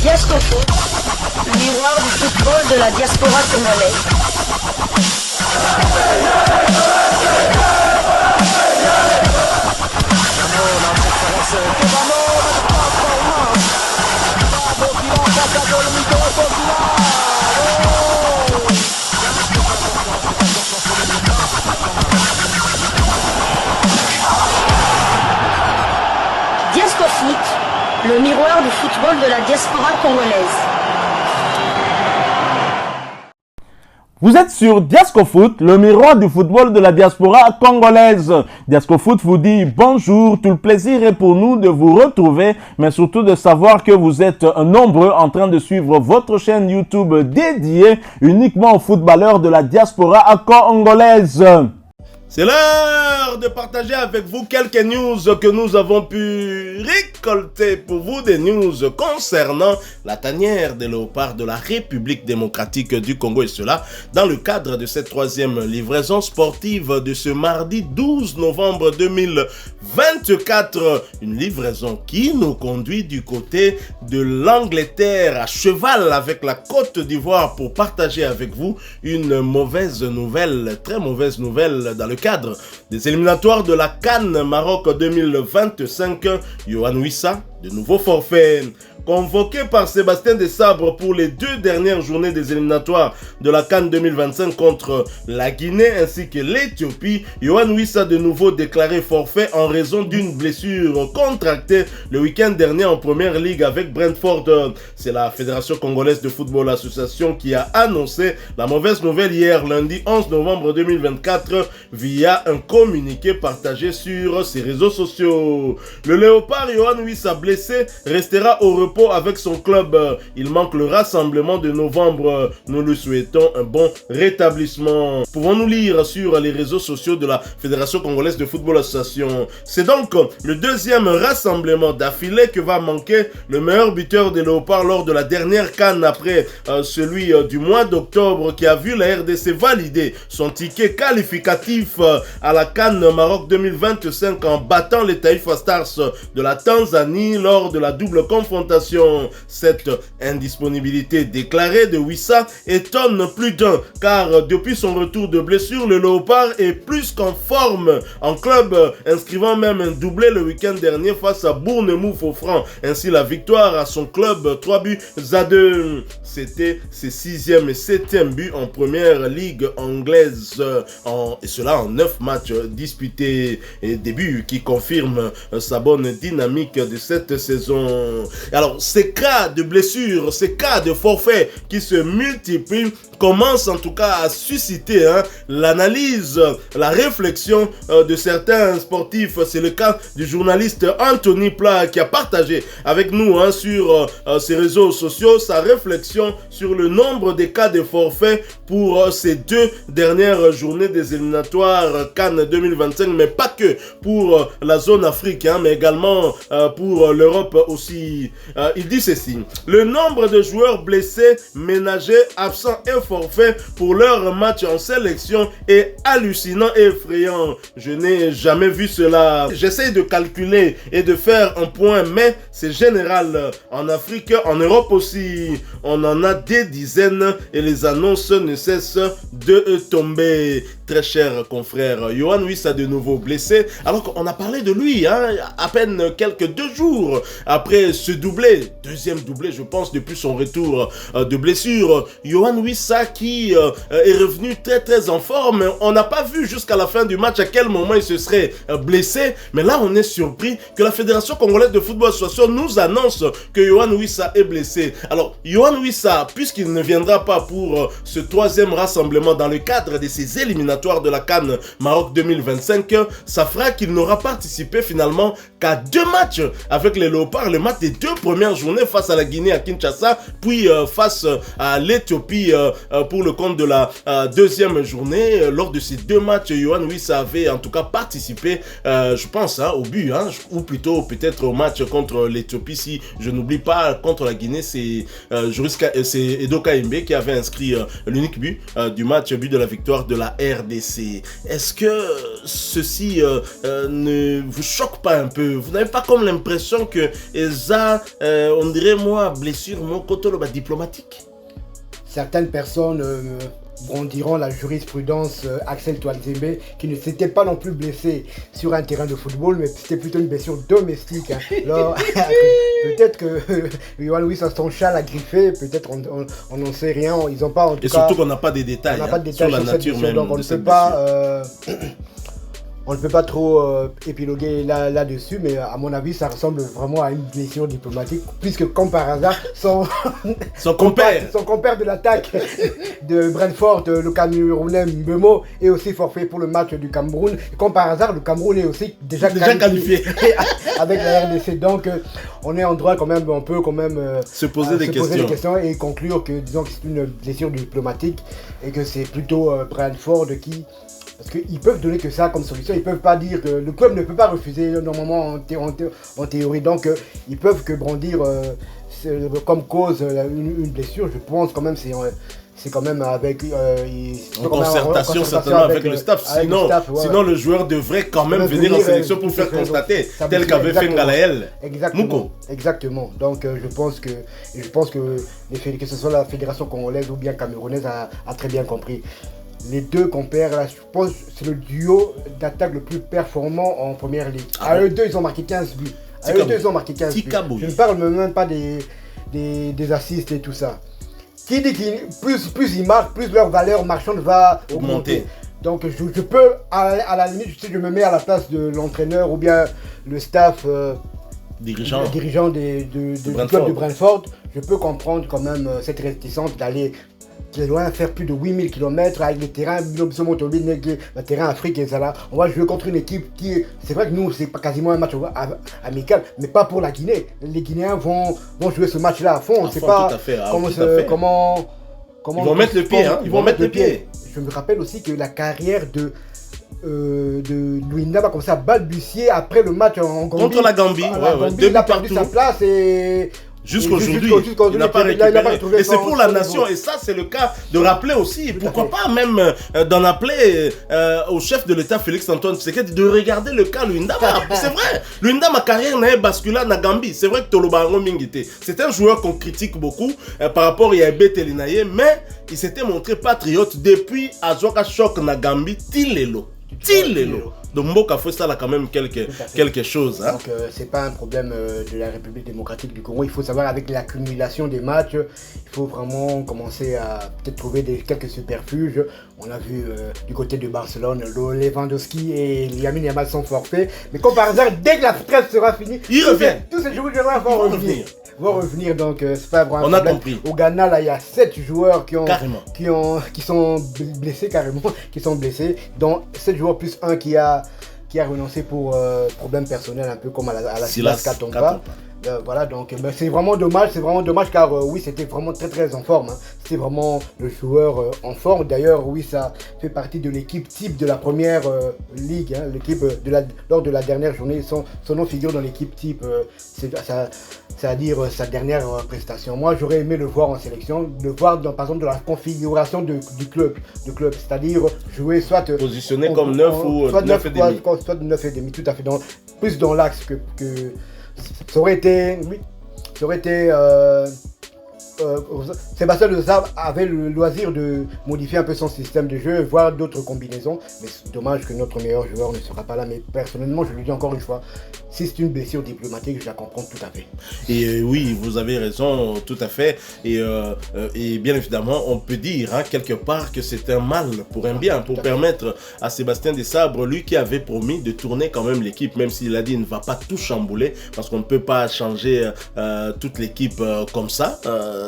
Diasco Foot, le miroir du football de la diaspora congolaise. Diasco Foot, le miroir du football de la diaspora congolaise. Vous êtes sur Diasco Foot, le miroir du football de la diaspora congolaise. Diasco Foot vous dit bonjour, tout le plaisir est pour nous de vous retrouver, mais surtout de savoir que vous êtes nombreux en train de suivre votre chaîne YouTube dédiée uniquement aux footballeurs de la diaspora congolaise. C'est l'heure de partager avec vous quelques news que nous avons pu récolter pour vous, des news concernant la tanière des léopards de la République démocratique du Congo, et cela dans le cadre de cette troisième livraison sportive de ce mardi 12 novembre 2024. Une livraison qui nous conduit du côté de l'Angleterre, à cheval avec la Côte d'Ivoire, pour partager avec vous une mauvaise nouvelle, très mauvaise nouvelle dans le cadre des éliminatoires de la CAN Maroc 2025. Yohan Wissa, de nouveau forfait. Convoqué par Sébastien Desabre pour les 2 dernières journées des éliminatoires de la CAN 2025 contre la Guinée ainsi que l'Éthiopie, Yohan Wissa de nouveau déclaré forfait en raison d'une blessure contractée le week-end dernier en première ligue avec Brentford. C'est la Fédération Congolaise de Football Association qui a annoncé la mauvaise nouvelle hier lundi 11 novembre 2024 via un communiqué partagé sur ses réseaux sociaux. Le léopard Yohan Wissa blessé restera au repos avec son club. Il manque le rassemblement de novembre. Nous lui souhaitons un bon rétablissement. Pouvons-nous lire sur les réseaux sociaux de la Fédération Congolaise de Football Association. C'est donc le deuxième rassemblement d'affilée que va manquer le meilleur buteur des léopards lors de la dernière CAN, après celui du mois d'octobre qui a vu la RDC valider son ticket qualificatif à la CAN Maroc 2025 en battant les Taifa Stars de la Tanzanie lors de la double confrontation. Cette indisponibilité déclarée de Wissa étonne plus d'un, car depuis son retour de blessure, le léopard est plus qu'en forme en club, inscrivant même un doublé le week-end dernier face à Bournemouth au Franc. Ainsi, la victoire à son club 3-2. C'était ses 6e et 7e buts en première ligue anglaise, et cela en 9 matchs disputés, et des buts qui confirment sa bonne dynamique de cette saison. Alors, ces cas de blessures, ces cas de forfait qui se multiplient commencent en tout cas à susciter l'analyse, la réflexion de certains sportifs. C'est le cas du journaliste Anthony Plat qui a partagé avec nous sur ses réseaux sociaux sa réflexion sur le nombre de cas de forfait pour ces 2 dernières journées des éliminatoires CAN 2025, mais pas que pour la zone Afrique, mais également pour l'Europe aussi. Il dit ceci: le nombre de joueurs blessés, ménagés, absents et forfaits pour leur match en sélection est hallucinant et effrayant. Je n'ai jamais vu cela. J'essaie de calculer et de faire un point, mais c'est général. En Afrique, en Europe aussi, on en a des dizaines et les annonces ne cessent de tomber. Très cher confrère, Yohan Wissa de nouveau blessé, alors qu'on a parlé de lui à peine quelques 2 jours après ce doublé, deuxième doublé je pense depuis son retour de blessure. Yohan Wissa qui est revenu très en forme. On n'a pas vu jusqu'à la fin du match à quel moment il se serait blessé, mais là on est surpris que la Fédération Congolaise de Football Association nous annonce que Yohan Wissa est blessé. Alors Yohan Wissa, puisqu'il ne viendra pas pour ce 3e rassemblement dans le cadre de ces éliminatoires de la CAN Maroc 2025, ça fera qu'il n'aura participé finalement qu'à 2 matchs avec les léopards, le match des 2 premières journées face à la Guinée à Kinshasa, puis face à l'Éthiopie pour le compte de la 2e journée. Lors de ces 2 matchs, Yohan Wissa avait en tout cas participé, je pense, au but, ou plutôt peut-être au match contre l'Éthiopie, si je n'oublie pas. Contre la Guinée, c'est Edo Kaimbe qui avait inscrit l'unique but du match, but de la victoire de la RDC. RDC. Est-ce que ceci ne vous choque pas un peu? Vous n'avez pas comme l'impression que ça, on dirait moi, blessure, mon côté diplomatique? Certaines personnes brandiront la jurisprudence Axel Touanzebe, qui ne s'était pas non plus blessé sur un terrain de football, mais c'était plutôt une blessure domestique. Alors, peut-être que Yohan Louis a son chat l'a griffé, peut-être on n'en sait rien, ils n'ont pas en tout cas... Et surtout qu'on n'a pas de détails, on n'a pas de détails sur la nature blessure, même donc on ne peut pas... On ne peut pas trop épiloguer là-dessus, mais à mon avis, ça ressemble vraiment à une blessure diplomatique, puisque comme par hasard, son compère de l'attaque de Brentford, le Camerounais Mbemo, est aussi forfait pour le match du Cameroun. Et comme par hasard, le Cameroun est aussi déjà qualifié avec la RDC. Donc, on est en droit quand même, on peut quand même se poser des questions et conclure que, disons que c'est une blessure diplomatique et que c'est plutôt Brentford qui... Parce qu'ils peuvent donner que ça comme solution, ils peuvent pas dire que le club ne peut pas refuser normalement en théorie, donc ils peuvent que brandir comme cause une blessure. Je pense quand même c'est quand même avec en concertation certainement avec le staff. Sinon le joueur devrait quand même venir en sélection pour faire constater, tel qu'avait fait Ngalaël. Exactement. Donc je pense que ce soit la fédération congolaise ou bien camerounaise a très bien compris. Les deux compères, là, je pense que c'est le duo d'attaque le plus performant en première ligue. À eux deux, ils ont marqué 15 buts. Je ne parle même pas des assists et tout ça. Qui dit que plus ils marquent, plus leur valeur marchande va augmenter. Donc je peux, à la limite, si je me mets à la place de l'entraîneur ou bien le staff dirigeant du club de Brentford, je peux comprendre quand même cette réticence d'aller loin, faire plus de 8000 km avec le terrain, le terrain Afrique et ça là. On va jouer contre une équipe qui, c'est vrai que nous, c'est pas quasiment un match amical, mais pas pour la Guinée. Les Guinéens vont jouer ce match-là à fond. On ne sait pas comment ils vont mettre le pied, hein. Ils vont mettre le pied. Je me rappelle aussi que la carrière de Luinda va commencer à balbutier après le match en Gambie. Contre la Gambie, il a perdu sa place et... Jusqu'aujourd'hui, il n'a pas récupéré. Et c'est pour la nation. Et ça, c'est le cas de rappeler aussi. Pourquoi pas même d'en appeler au chef de l'État, Félix-Antoine Tshisekedi, de regarder le cas Luinda. C'est vrai. Luinda, ma carrière n'a basculé en Gambie. C'est vrai que Tolobango Mingite, c'est un joueur qu'on critique beaucoup par rapport à Yabe Telinaye, mais il s'était montré patriote depuis Azoka Chok na Gambie, Tilelo. Donc Mboka fait ça là quand même quelque chose. Hein? Donc c'est pas un problème de la République démocratique du Congo. Il faut savoir avec l'accumulation des matchs, il faut vraiment commencer à peut-être trouver quelques superfuges. On a vu du côté de Barcelone, Lewandowski et Lamine Yamal sont forfaits. Mais comme par hasard, dès que la trêve sera finie, ils reviennent. Tous ces joueurs vont revenir. Donc c'est pas vraiment on a compris. Au Ghana là, il y a 7 joueurs qui sont blessés carrément, qui sont blessés, dont 7 joueurs plus un qui a renoncé pour problème personnel, un peu comme à la Silas Katomba. Voilà, donc c'est vraiment dommage car oui, c'était vraiment très en forme. Hein. C'était vraiment le joueur en forme. D'ailleurs, oui, ça fait partie de l'équipe type de la première ligue. Hein. L'équipe lors de la dernière journée, son nom figure dans l'équipe type. C'est-à-dire sa dernière prestation. Moi, j'aurais aimé le voir en sélection, le voir par exemple dans la configuration du club. C'est-à-dire jouer soit positionné comme 9 ou 9,5. Soit 9,5, tout à fait. Plus dans l'axe que ça aurait été Sébastien Desabre avait le loisir de modifier un peu son système de jeu, voir d'autres combinaisons, mais c'est dommage que notre meilleur joueur ne sera pas là. Mais personnellement, je le dis encore une fois, si c'est une blessure diplomatique, je la comprends tout à fait. Et oui, vous avez raison, tout à fait. Et bien évidemment, on peut dire quelque part que c'est un mal pour un bien, pour permettre à Sébastien Desabre, lui qui avait promis de tourner quand même l'équipe, même s'il a dit qu'il ne va pas tout chambouler, parce qu'on ne peut pas changer toute l'équipe comme ça.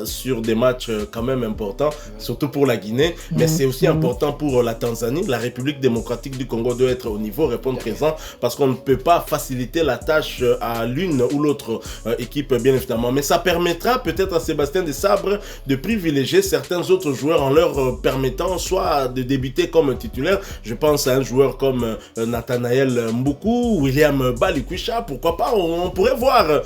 Sur des matchs quand même importants, surtout pour la Guinée, mais c'est aussi important pour la Tanzanie. La République démocratique du Congo doit être au niveau, répondre présent, parce qu'on ne peut pas faciliter la tâche à l'une ou l'autre équipe, bien évidemment. Mais ça permettra peut-être à Sébastien Desabre de privilégier certains autres joueurs en leur permettant soit de débuter comme titulaire. Je pense à un joueur comme Nathanaël Mboukou, William Balikwisha, pourquoi pas, on pourrait voir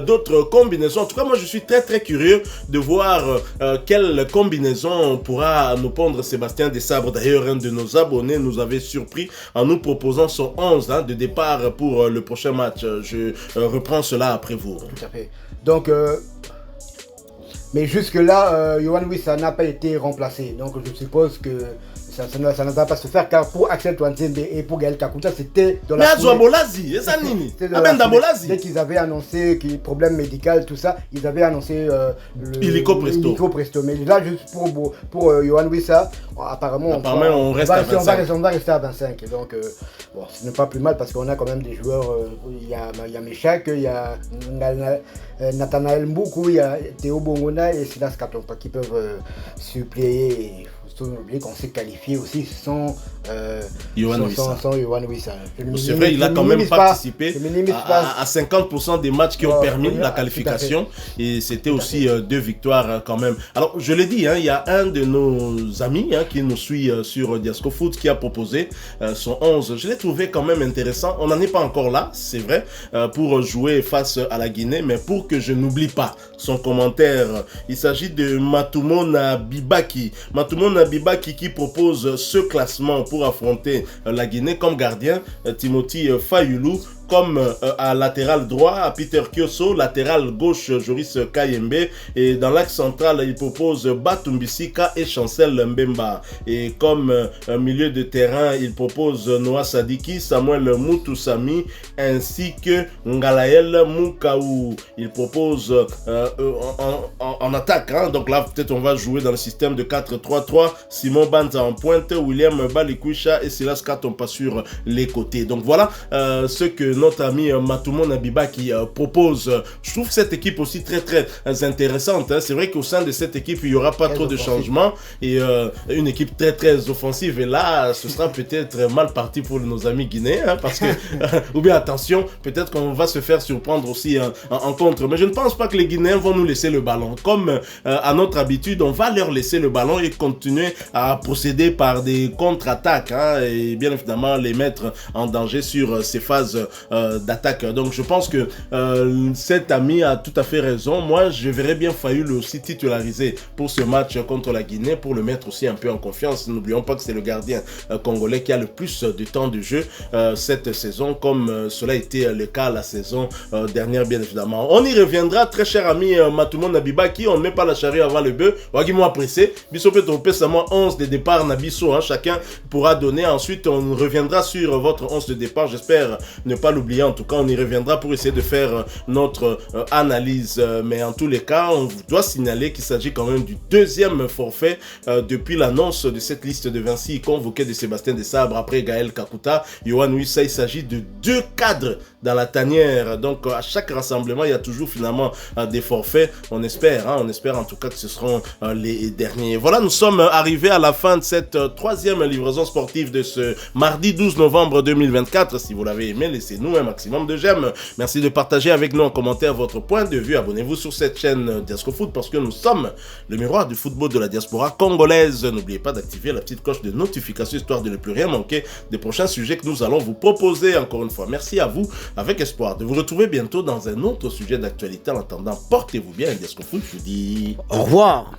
d'autres combinaisons. En tout cas, moi je suis très curieux de voir quelle combinaison pourra nous pondre Sébastien Desabre. D'ailleurs, un de nos abonnés nous avait surpris en nous proposant son 11 de départ pour le prochain match. Je reprends cela après vous. Tout à fait. Donc, mais jusque-là, Yohan Wissa n'a pas été remplacé. Donc, je suppose que ça ne va pas se faire, car pour Axel Twanzembe et pour Gaël Kakuta, c'était dans la dès qu'ils avaient annoncé qu'il problème médical, tout ça, ils avaient annoncé Illico Presto. Mais là, juste pour Yohan Wissa, apparemment on va rester à 25. Donc, bon, ce n'est pas plus mal parce qu'on a quand même des joueurs. Il y a Meshak, il y a Nathanaël Mboukou, il y a Théo Bongona et Silas Katompa qui peuvent suppléer. Oublier qu'on s'est qualifié aussi sans Yohan Wissa. C'est vrai, il a quand même participé à 50% des matchs qui ont permis la qualification et c'était aussi 2 victoires quand même. Alors je l'ai dit, il y a un de nos amis qui nous suit sur Diasco Foot qui a proposé son 11. Je l'ai trouvé quand même intéressant. On n'en est pas encore là, c'est vrai, pour jouer face à la Guinée, mais pour que je n'oublie pas son commentaire, il s'agit de Matumona Bibaki. Matumona Bibaki qui propose ce classement pour affronter la Guinée comme gardien, Timothy Fayulu, comme à latéral droit, à Peter Kioso, latéral gauche, Joris Kayembe, et dans l'axe central, il propose Batumbisika et Chancel Mbemba. Et comme milieu de terrain, il propose Noah Sadiki, Samuel Moutousami, ainsi que Ngalael Moukaou. Il propose en attaque, donc là peut-être on va jouer dans le système de 4-3-3, Simon Banza en pointe, William Balikwisha et Silas Katompa sur les côtés. Donc voilà ce que notre ami Matumona Bibaki propose. Je trouve cette équipe aussi très intéressante. C'est vrai qu'au sein de cette équipe, il n'y aura pas trop de changements et une équipe très offensive. Et là, ce sera peut-être mal parti pour nos amis guinéens parce que, ou bien attention, peut-être qu'on va se faire surprendre aussi en contre. Mais je ne pense pas que les Guinéens vont nous laisser le ballon. Comme à notre habitude, on va leur laisser le ballon et continuer à procéder par des contre-attaques et bien évidemment les mettre en danger sur ces phases d'attaque. Donc je pense que cet ami a tout à fait raison. Moi je verrais bien Fayulu aussi titularisé pour ce match contre la Guinée pour le mettre aussi un peu en confiance. N'oublions pas que c'est le gardien congolais qui a le plus de temps de jeu cette saison, comme cela a été le cas la saison dernière bien évidemment. On y reviendra, très cher ami Matumona Bibaki. On ne met pas la charrue avant le bœuf. Wagimo pressé. Biso peut tromper seulement 11 de départ Nabiso. Chacun pourra donner. Ensuite on reviendra sur votre 11 de départ. J'espère ne pas l'oublier. En tout cas, on y reviendra pour essayer de faire notre analyse. Mais en tous les cas, on doit signaler qu'il s'agit quand même du 2e forfait depuis l'annonce de cette liste de 26 convoqués de Sébastien Desabre après Gaël Kakuta. Yohan Wissa, il s'agit de 2 cadres dans la tanière. Donc, à chaque rassemblement, il y a toujours finalement des forfaits. On espère en tout cas que ce seront les derniers. Voilà, nous sommes arrivés à la fin de cette 3e livraison sportive de ce mardi 12 novembre 2024. Si vous l'avez aimé, laissez-nous un maximum de j'aime. Merci de partager avec nous en commentaire votre point de vue. Abonnez-vous sur cette chaîne Diasco Foot parce que nous sommes le miroir du football de la diaspora congolaise. N'oubliez pas d'activer la petite cloche de notification histoire de ne plus rien manquer des prochains sujets que nous allons vous proposer. Encore une fois, merci à vous avec espoir de vous retrouver bientôt dans un autre sujet d'actualité. En attendant, portez-vous bien. Diasco Foot, je vous dis au revoir.